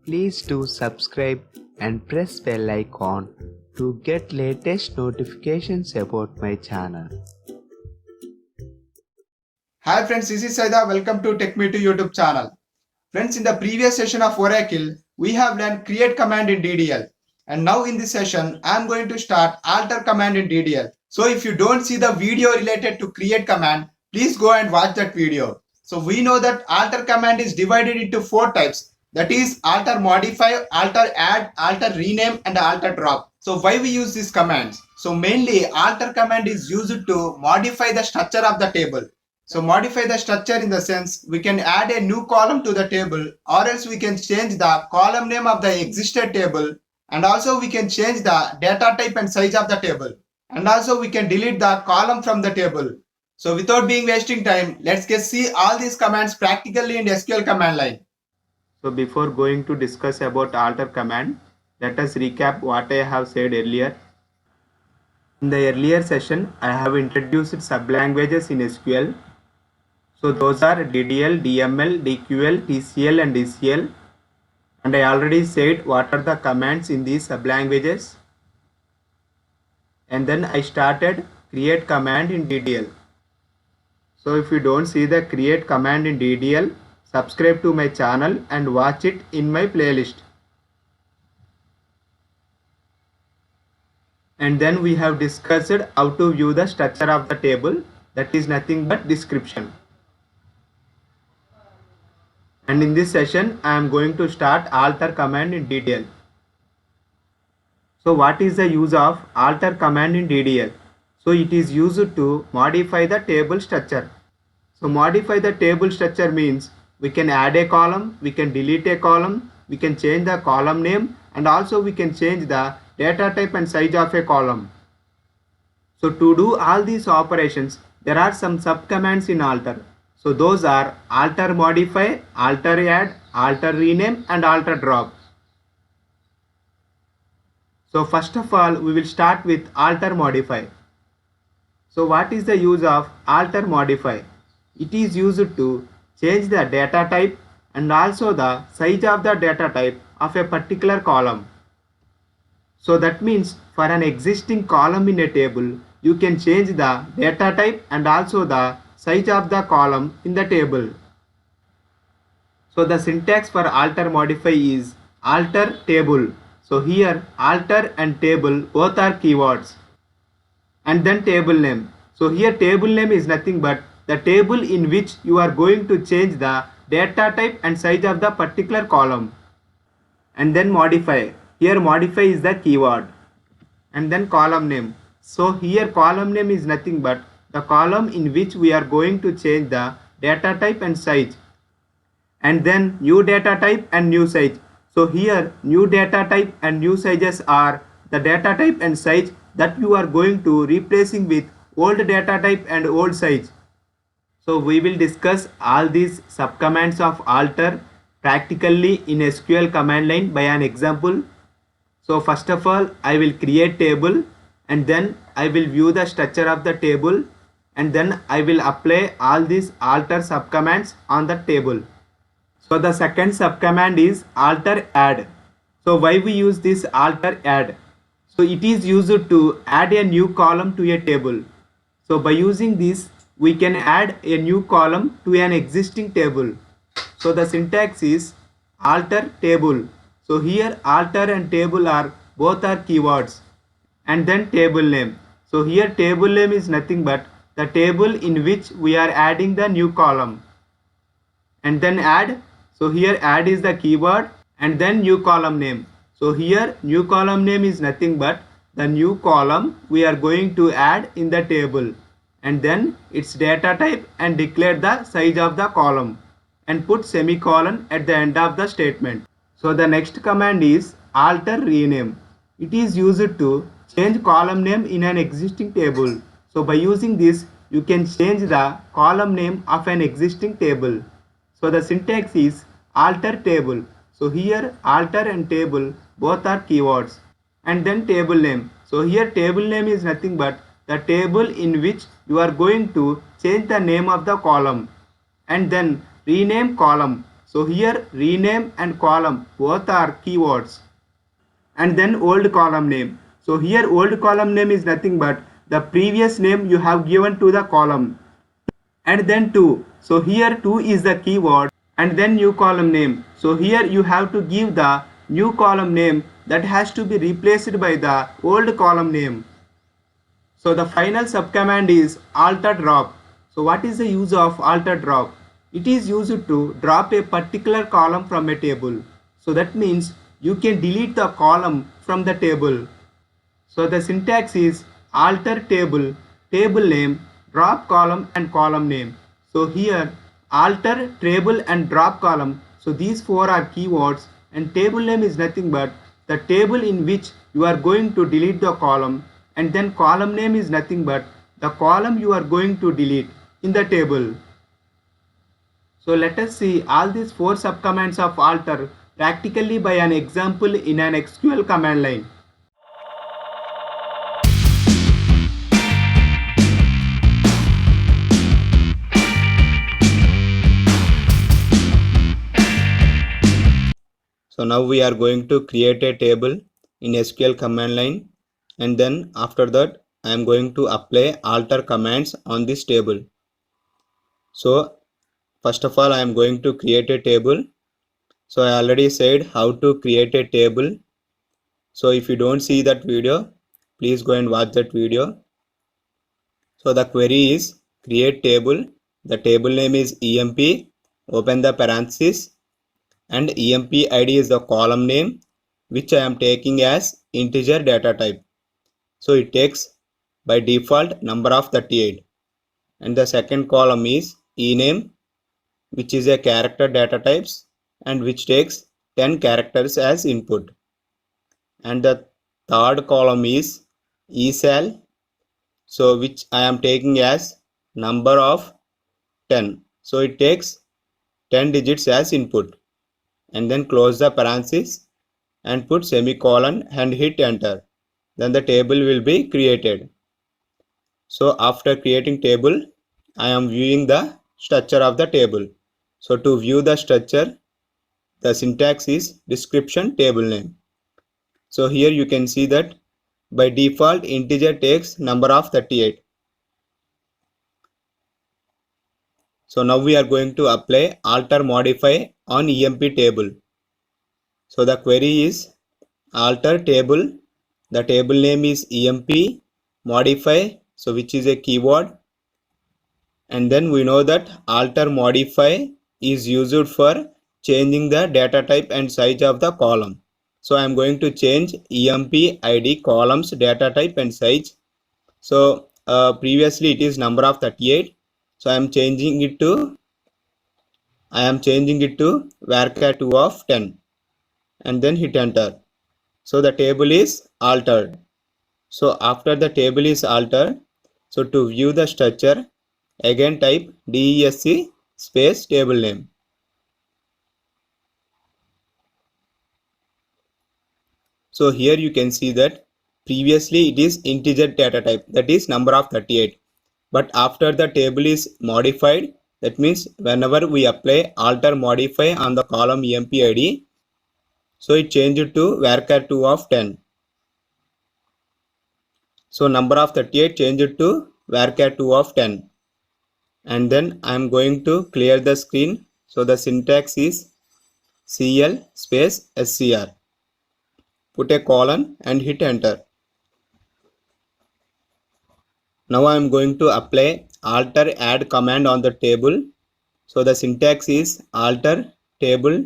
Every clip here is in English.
Please do subscribe and press bell icon to get latest notifications about my channel. Hi friends, this is Saida. Welcome to TechMe2 YouTube channel. Friends, in the previous session of Oracle, we have learned create command in DDL. And now in this session, I am going to start alter command in DDL. So if you don't see the video related to create command, please go and watch that video. So we know that alter command is divided into 4 types. That is alter modify, alter add, alter rename and alter drop. So why we use these commands? So mainly alter command is used to modify the structure of the table. So modify the structure in the sense we can add a new column to the table, or else we can change the column name of the existed table, and also we can change the data type and size of the table, and also we can delete the column from the table. So without being wasting time, let's get see all these commands practically in SQL command line. So before going to discuss about alter command, let us recap what I have said earlier. In the earlier session, I have introduced sublanguages in SQL. So those are DDL, DML, DQL, TCL and DCL. And I already said what are the commands in these sublanguages. And then I started create command in DDL. So if you don't see the create command in DDL, subscribe to my channel and watch it in my playlist. And then we have discussed how to view the structure of the table, that is nothing but description. And in this session, I am going to start alter command in DDL. So what is the use of alter command in DDL? So it is used to modify the table structure. So modify the table structure means we can add a column, we can delete a column, we can change the column name, and also we can change the data type and size of a column. So to do all these operations, there are some subcommands in alter. So those are alter modify, alter add, alter rename and alter drop. So first of all, we will start with alter modify. So what is the use of alter modify? It is used to change the data type and also the size of the data type of a particular column. So that means for an existing column in a table, you can change the data type and also the size of the column in the table. So the syntax for alter modify is alter table. So here alter and table both are keywords. And then table name. So here table name is nothing but the table in which you are going to change the data type and size of the particular column. And then modify. Here modify is the keyword. And then column name. So here column name is nothing but the column in which we are going to change the data type and size. And then new data type and new size. So here new data type and new sizes are the data type and size that you are going to replacing with old data type and old size. So we will discuss all these subcommands of alter practically in SQL command line by an example. So first of all, I will create table and then I will view the structure of the table and then I will apply all these alter subcommands on the table. So the second subcommand is alter add. So why we use this alter add? So it is used to add a new column to a table. So by using this, we can add a new column to an existing table. So the syntax is alter table. So here alter and table are both are keywords. And then table name. So here table name is nothing but the table in which we are adding the new column. And then add. So here add is the keyword and then new column name. So here new column name is nothing but the new column we are going to add in the table. And then its data type and declare the size of the column and put semicolon at the end of the statement. So the next command is alter rename. It is used to change column name in an existing table. So by using this, you can change the column name of an existing table. So the syntax is alter table. So here alter and table both are keywords. And then table name. So here table name is nothing but the table in which you are going to change the name of the column. And then rename column. So here rename and column both are keywords. And then old column name. So here old column name is nothing but the previous name you have given to the column. And then to. So here to is the keyword and then new column name. So here you have to give the new column name that has to be replaced by the old column name. So the final subcommand is alter drop. So what is the use of alter drop? It is used to drop a particular column from a table. So that means you can delete the column from the table. So the syntax is alter table, table name, drop column and column name. So here alter table and drop column. So these four are keywords and table name is nothing but the table in which you are going to delete the column, and then column name is nothing but the column you are going to delete in the table. So let us see all these four subcommands of alter practically by an example in an SQL command line. So now we are going to create a table in SQL command line, and then after that I am going to apply alter commands on this table. So first of all I am going to create a table. So I already said how to create a table. So if you don't see that video, please go and watch that video. So the query is create table. The table name is emp, open the parenthesis, and emp id is the column name which I am taking as integer data type. So it takes by default number of 38. And the second column is ename, which is a character data types and which takes 10 characters as input. And the third column is esal, so which I am taking as number of 10. So it takes 10 digits as input. And then close the parenthesis and put semicolon and hit enter. Then the table will be created. So after creating table, I am viewing the structure of the table. So to view the structure, the syntax is description table name. So here you can see that by default integer takes number of 38. So now we are going to apply alter modify on emp table. So the query is alter table. The table name is emp modify, so which is a keyword. And then we know that alter modify is used for changing the data type and size of the column. So I am going to change emp id columns data type and size. So previously it is number of 38. So I am changing it to varchar 2 of 10 and then hit enter. So the table is altered. So after the table is altered, so to view the structure, again type desc space table name. So here you can see that previously it is integer data type, that is number of 38. But after the table is modified, that means whenever we apply alter modify on the column emp id, so it changed to varchar 2 of 10. So number of 38 changed to varchar 2 of 10. And then I am going to clear the screen. So the syntax is cl space scr. Put a colon and hit enter. Now I am going to apply alter add command on the table. So the syntax is alter table.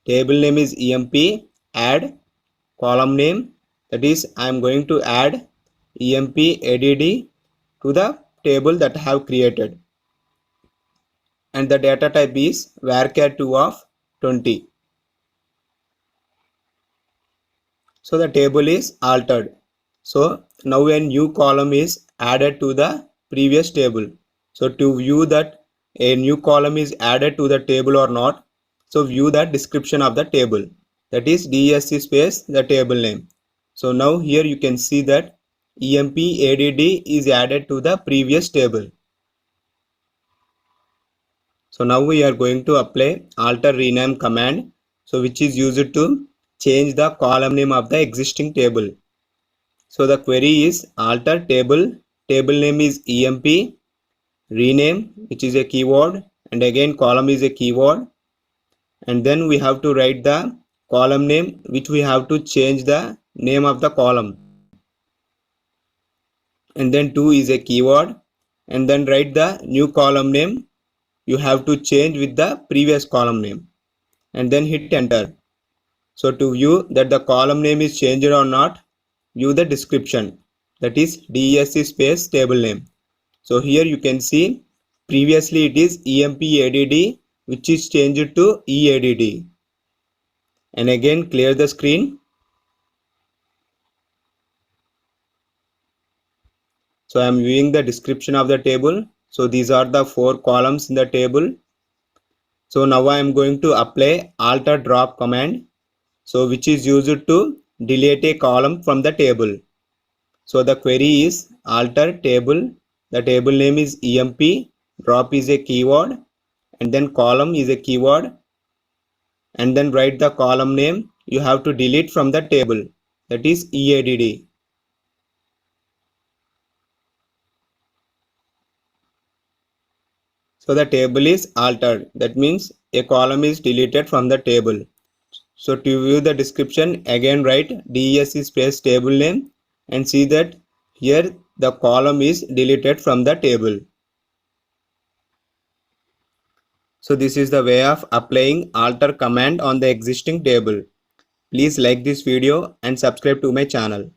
Table name is emp add column name, that is I am going to add emp add to the table that I have created. And the data type is varchar 2 of 20. So the table is altered. So now a new column is added to the previous table. So to view that a new column is added to the table or not, so view the description of the table, that is dsc space the table name. So now here you can see that emp add is added to the previous table. So now we are going to apply alter rename command, so which is used to change the column name of the existing table. So the query is alter table name is emp, rename, which is a keyword, and again column is a keyword, and then we have to write the column name, which we have to change the name of the column, and then 2 is a keyword, and then write the new column name you have to change with the previous column name, and then hit enter. So to view that the column name is changed or not, view the description, that is DESC space table name. So here you can see previously it is EMPADD, which is changed to EADD. And again clear the screen. So I am viewing the description of the table. So these are the 4 columns in the table. So now I am going to apply alter drop command, so which is used to delete a column from the table. So the query is alter table, the table name is emp, drop is a keyword, and then column is a keyword, and then write the column name you have to delete from the table, that is EADD. So the table is altered, that means a column is deleted from the table. So to view the description, again write DESC space table name and see that here the column is deleted from the table. So this is the way of applying alter command on the existing table. Please like this video and subscribe to my channel.